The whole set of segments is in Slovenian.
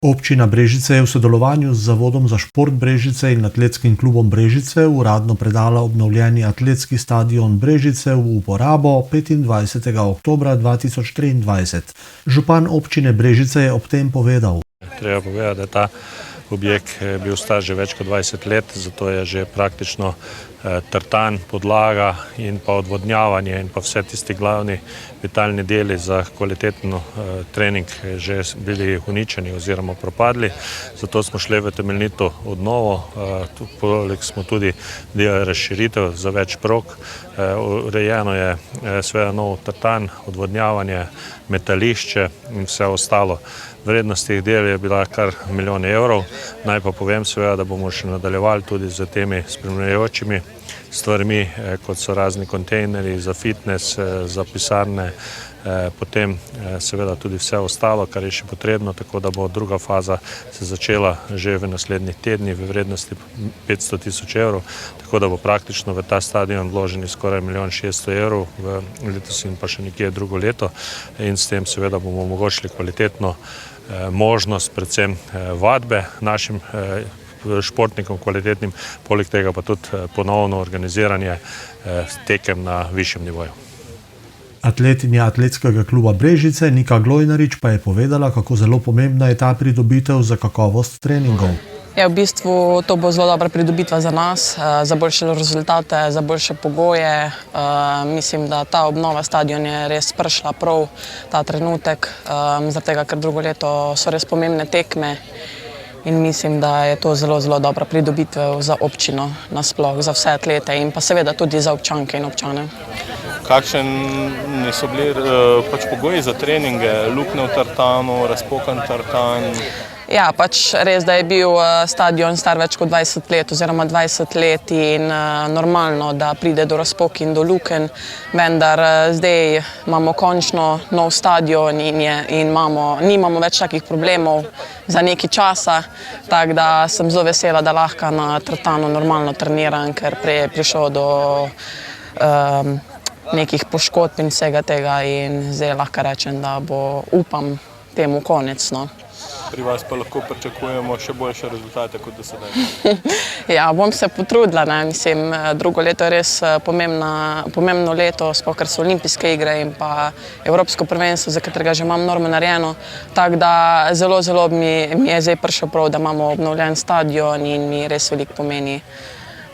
Občina Brežice je v sodelovanju z Zavodom za šport Brežice in Atletskim klubom Brežice uradno predala obnovljeni atletski stadion Brežice v uporabo 25. oktobra 2023. Župan občine Brežice je ob tem povedal: Treba povedati, da je ta objekt bil star že več kot 20 let, zato je že praktično tartan, podlaga in pa odvodnjavanje in pa vse tisti glavni vitalni deli za kvaliteten trening že bili uničeni oziroma propadli. Zato smo šli v temeljito obnovo, poleg smo tudi delali razširitev za več prog. Urejeno je seveda nov tartan, odvodnjavanje, metališče in vse ostalo. Vrednost teh del je bila kar milijon evrov. Naj pa povem seveda, da bomo še nadaljevali tudi z temi spremljajočimi stvarmi, kot so razni kontejnerji za fitness, za pisarne, potem seveda tudi vse ostalo, kar je še potrebno, tako da bo druga faza se začela že v naslednjih tednih v vrednosti 500 000 evrov, tako da bo praktično v ta stadion vloženi skoraj 1 600 000 evrov v letos in pa še nekje drugo leto in s tem seveda bomo omogočili kvalitetno možnost predvsem vadbe našim športnikom kvalitetnim, poleg tega pa tudi ponovno organiziranje tekem na višjem nivoju. Atletinja Atletskega kluba Brežice Nika Glojnarič pa je povedala, kako zelo pomembna je ta pridobitev za kakovost treningov. Ja, v bistvu to bo zelo dobra pridobitva za nas, za boljše rezultate, za boljše pogoje. Mislim, da ta obnova stadiona je res prišla prav ta trenutek, zaradi tega, ker drugo leto so res pomembne tekme in mislim, da je to zelo, zelo dobra pridobitev za občino nasploh, za vse atlete in pa seveda tudi za občanke in občane. Kakšni so bili pogoji za treninge, luknje v tartanu, razpokan tartan? Ja, res, da je bil stadion star več kot 20 let oziroma 20 let in normalno, da pride do razpok in do lukenj, vendar zdaj imamo končno nov stadion in nimamo več takih problemov za nekaj časa, tako da sem zelo vesela, da lahko na tartanu normalno treniram, ker prej je prišlo do nekih poškodb in vsega tega in zdaj lahko rečem, da bo, upam, temu konec. Pri vas pa lahko pričakujemo še boljše rezultate kot do sedaj. Ja, bom se potrudila. Mislim, drugo leto je res pomembno leto, sploh ker so olimpijske igre in pa Evropsko prvenstvo, za katerega že imam normo narejeno. Tako da zelo, zelo mi je zdaj prišel prav, da imamo obnovljen stadion in mi res veliko pomeni,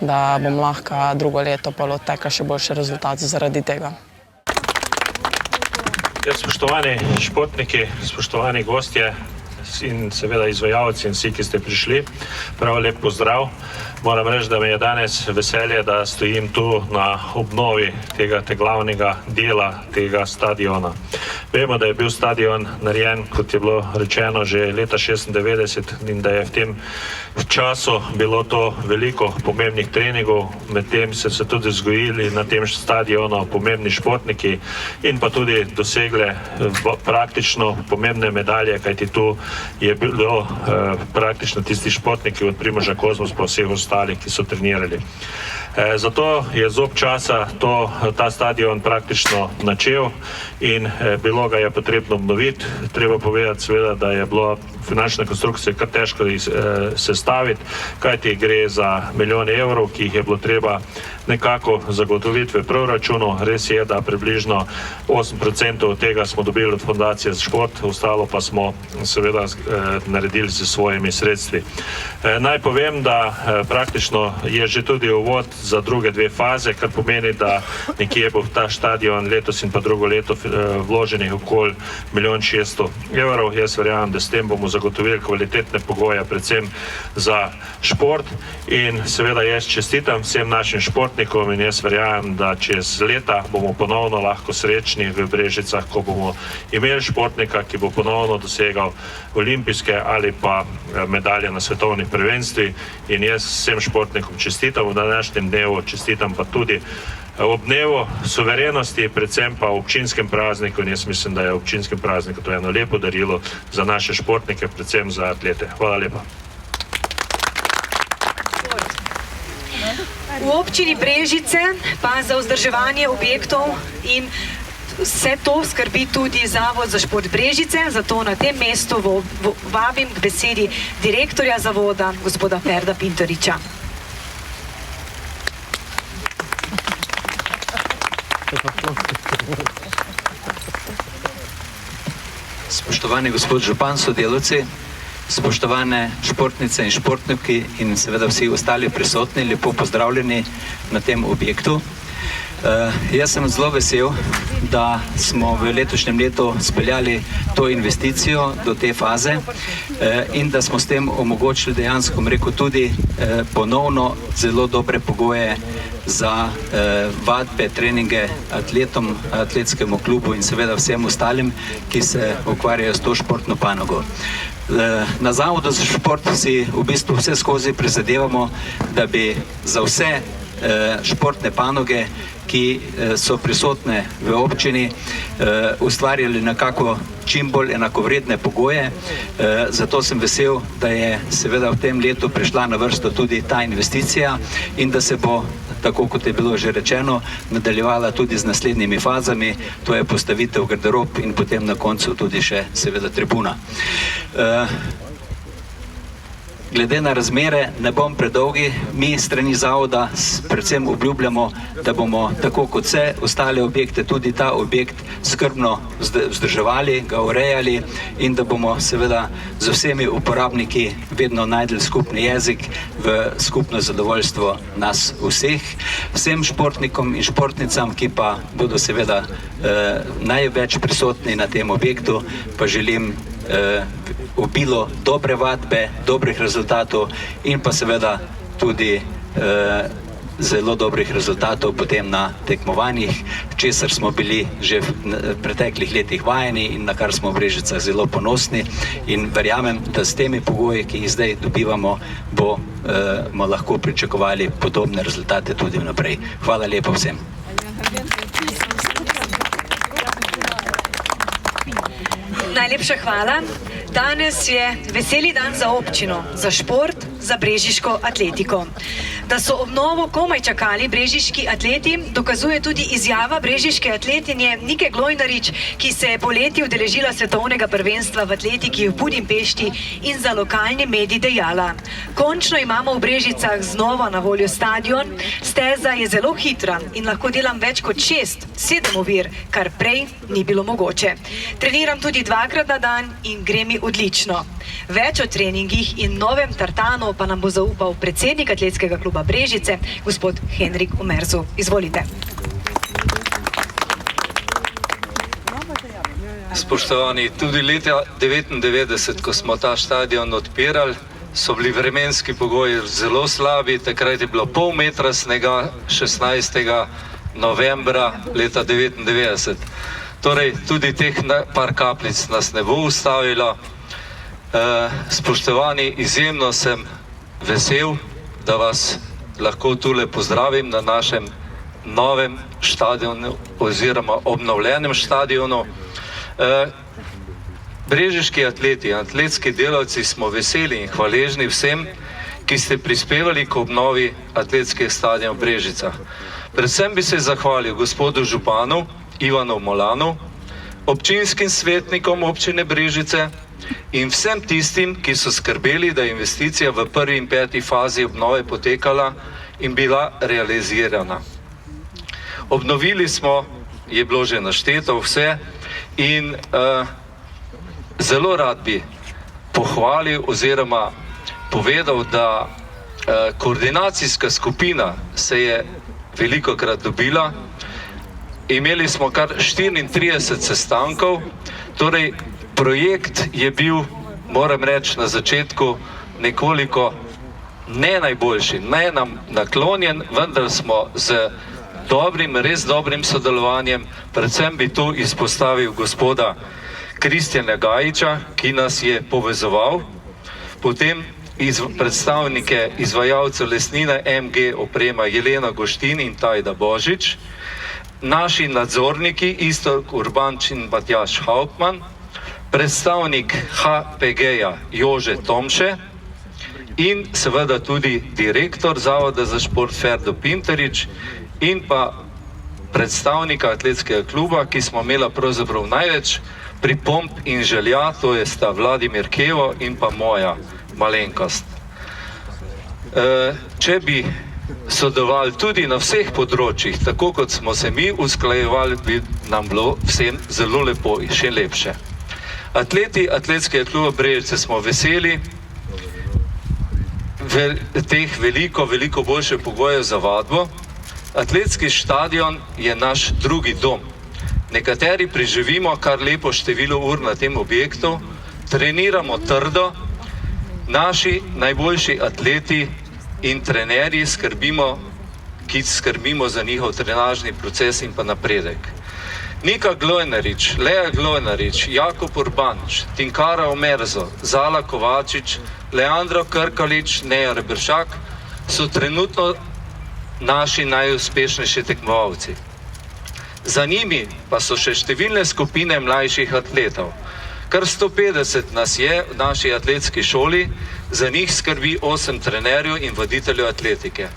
da bom lahko drugo leto pa tekla še boljše rezultate zaradi tega. Spoštovani športniki, spoštovani gostje in seveda izvajalci in vsi, ki ste prišli, prav lep pozdrav. Moram reči, da mi je danes veselje, da stojim tu na obnovi tega glavnega dela tega stadiona. Vemo, da je bil stadion narejen, kot je bilo rečeno, že leta 1996 in da je v tem času bilo to veliko pomembnih treningov, med tem so se tudi vzgojili na tem stadionu pomembni športniki in pa tudi dosegli praktično pomembne medalje, kajti tu je bilo praktično tisti športniki od Primoža Kozmus pa vseh ostalih, ki so trenirali. Zato je z občasa ta stadion praktično načel in bilo ga je potrebno obnoviti. Treba povedati seveda, da je bilo finančna konstrukcija kar težko sestaviti, kajti gre za milijone evrov, ki jih je bilo treba nekako zagotoviti v proračunu. Res je, da približno 8% od tega smo dobili od Fundacije za šport, ostalo pa smo seveda naredili s svojimi sredstvi. Naj povem, da praktično je že tudi uvod za druge dve faze, kar pomeni, da nekje bo v ta stadion letos in pa drugo leto vloženih okoli 1 600 000 evrov. Jaz verjamem, da s tem bomo zagotovili kvalitetne pogoje, predvsem za šport in seveda jaz čestitam vsem našim športnikom in jaz verjamem, da čez leta bomo ponovno lahko srečni v Brežicah, ko bomo imeli športnika, ki bo ponovno dosegal olimpijske ali pa medalje na svetovnih prvenstvih in jaz vsem športnikom čestitam v današnjem dnevu, čestitam pa tudi ob dnevu suverenosti, predvsem pa v občinskem prazniku in jaz mislim, da je v občinskem prazniku to eno lepo darilo za naše športnike, predvsem za atlete. Hvala lepa. V občini Brežice pa za vzdrževanje objektov in vse to skrbi tudi Zavod za šport Brežice, zato na tem mestu vabim k besedi direktorja zavoda, gospoda Ferda Pintoriča. Spoštovani gospod župan, sodelavci, spoštovane športnice in športniki in seveda vsi ostali prisotni, lepo pozdravljeni na tem objektu. Jaz sem zelo vesel, da smo v letošnjem letu speljali to investicijo do te faze in da smo s tem omogočili dejansko, rekel, tudi ponovno zelo dobre pogoje za vadbe, treninge atletom, atletskemu klubu in seveda vsem ostalim, ki se ukvarjajo s to športno panogo. Na Zavodu za šport si v bistvu vse skozi prizadevamo, da bi za vse športne panoge, ki so prisotne v občini, ustvarjali nekako čim bolj enakovredne pogoje. Zato sem vesel, da je seveda v tem letu prišla na vrsto tudi ta investicija in da se bo, tako kot je bilo že rečeno, nadaljevala tudi z naslednjimi fazami, to je postavitev garderob in potem na koncu tudi še seveda tribuna. Glede na razmere ne bom predolgi, mi strani zavoda predvsem obljubljamo, da bomo tako kot vse ostale objekte, tudi ta objekt skrbno vzdrževali, ga urejali in da bomo seveda z vsemi uporabniki vedno najdli skupni jezik v skupno zadovoljstvo nas vseh. Vsem športnikom in športnicam, ki pa bodo seveda največ prisotni na tem objektu, pa želim obilo dobre vadbe, dobrih rezultatov in pa seveda tudi zelo dobrih rezultatov potem na tekmovanjih, česar smo bili že v preteklih letih vajeni in na kar smo v Brežicah zelo ponosni in verjamem, da s temi pogoji, ki jih zdaj dobivamo, bomo lahko pričakovali podobne rezultate tudi vnaprej. Hvala lepa vsem. Najlepša hvala. Danes je veseli dan za občino, za šport, za brežiško atletiko. Da so obnovo komaj čakali brežiški atleti, dokazuje tudi izjava brežiške atletinje Nike Glojnarič, ki se je poleti udeležila svetovnega prvenstva v atletiki v Budimpešti in za lokalni medij dejala: končno imamo v Brežicah znova na voljo stadion, steza je zelo hitra in lahko delam več kot 6-7 ovir, kar prej ni bilo mogoče. Treniram tudi 2krat na dan in gre mi odlično. Več o treningih in novem tartanu pa nam bo zaupal predsednik atletskega kluba Brežice, gospod Henrik Omerzu. Izvolite. Spoštovani, tudi leta 1999, ko smo ta stadion odpirali, so bili vremenski pogoji zelo slabi. Takrat je bilo pol metra snega 16. novembra leta 1999. Torej, tudi teh par kapljic nas ne bo ustavilo. Spoštovani, izjemno sem vesel, da vas lahko tule pozdravim na našem novem stadionu oziroma obnovljenem stadionu. Brežiški atleti, atletski delavci smo veseli in hvaležni vsem, ki ste prispevali k obnovi atletskih stadionov v Brežicah. Predvsem bi se zahvalil gospodu županu Ivanu Molanu, občinskim svetnikom občine Brežice in vsem tistim, ki so skrbeli, da je investicija v 1. in 5. fazi obnove potekala in bila realizirana. Obnovili smo, je bilo že našteto vse in zelo rad bi pohvalil oziroma povedal, da koordinacijska skupina se je velikokrat dobila. Imeli smo kar 34 sestankov, torej projekt je bil, moram reči, na začetku nekoliko ne najboljši, ne nam naklonjen, vendar smo z dobrim, res dobrim sodelovanjem, predvsem bi tu izpostavil gospoda Kristjana Gajiča, ki nas je povezoval, potem predstavnike izvajalcev lesnine MG Oprema Jelena Goštin in Tajda Božič, naši nadzorniki Iztok Urbanč in Matjaž Hauptmann, predstavnik HPG-ja Jože Tomše in seveda tudi direktor Zavoda za šport Ferdo Pinterič in pa predstavnika atletskega kluba, ki smo imela pravzaprav največ pripomb in želja, to je sta Vladimir Kevo in pa moja malenkost. Če bi sodelovali tudi na vseh področjih, tako kot smo se mi usklajevali, bi nam bilo vsem zelo lepo in še lepše. Atleti atletskega kluba Brežice smo veseli teh veliko boljše pogojev za vadbo. Atletski stadion je naš drugi dom. Nekateri preživimo kar lepo število ur na tem objektu, treniramo trdo, naši najboljši atleti in trenerji skrbimo za njihov trenažni proces in pa napredek. Nika Glojnarič, Lea Glojnarič, Jakub Urbanč, Tinkara Omerzo, Zala Kovačič, Leandro Krkalič, Neja Reberšak so trenutno naši najuspešnejši tekmovalci. Za njimi pa so še številne skupine mlajših atletov. Kar 150 nas je v naši atletski šoli, za njih skrbi 8 trenerjev in voditeljev atletike.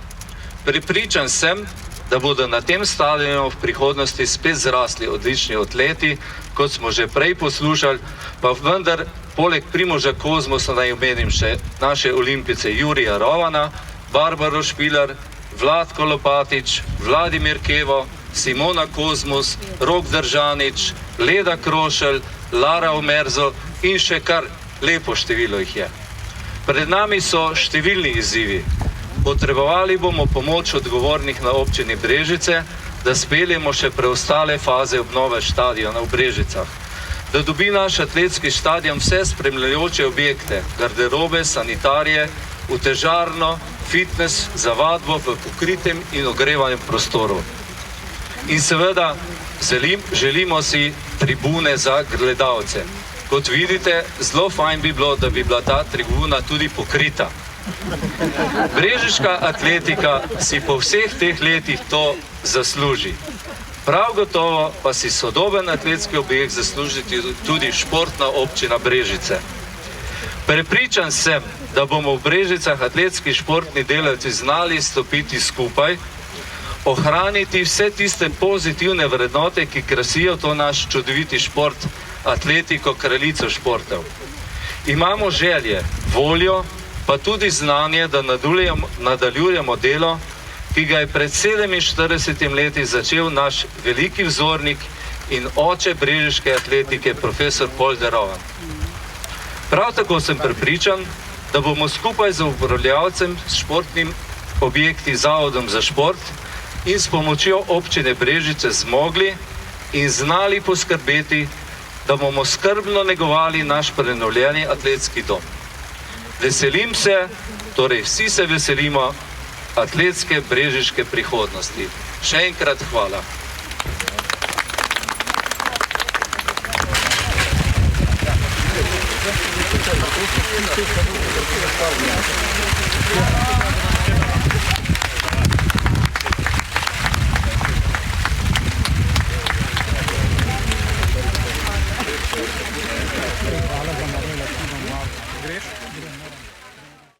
Prepričan sem, da bodo na tem stadionu v prihodnosti spet zrasli odlični atleti, kot smo že prej poslušali, pa vendar poleg Primoža Kozmosa naj omenim še naše olimpice Jurija Rovana, Barbaro Špilar, Vlatko Lopatič, Vladimir Kevo, Simona Kozmos, Rok Držanič, Leda Krošelj, Lara Omerzo in še kar lepo število jih je. Pred nami so številni izzivi. Potrebovali bomo pomoč odgovornih na občini Brežice, da speljemo še preostale faze obnove stadiona v Brežicah. Da dobi naš atletski stadion vse spremljajoče objekte, garderobe, sanitarije, utežarno, fitness, za vadbo v pokritem in ogrevanem prostoru. In seveda želimo si tribune za gledalce. Kot vidite, zelo fajn bi bilo, da bi bila ta tribuna tudi pokrita. Brežiška atletika si po vseh teh letih to zasluži. Prav gotovo pa si sodoben atletski objekt zasluži tudi športna občina Brežice. Prepričan sem, da bomo v Brežicah atletski športni delavci znali stopiti skupaj, ohraniti vse tiste pozitivne vrednote, ki krasijo to naš čudoviti šport, atletiko, kraljico športov. Imamo želje, voljo, pa tudi znanje, da nadaljujemo delo, ki ga je pred 47 leti začel naš veliki vzornik in oče brežiške atletike, profesor Polder Rovan. Prav tako sem prepričan, da bomo skupaj z upravljavcem s športnim objekti Zavodom za šport in s pomočjo občine Brežice zmogli in znali poskrbeti, da bomo skrbno negovali naš prenovljeni atletski dom. Veselim se, torej vsi se veselimo atletske brežiške prihodnosti. Še enkrat hvala. Hvala.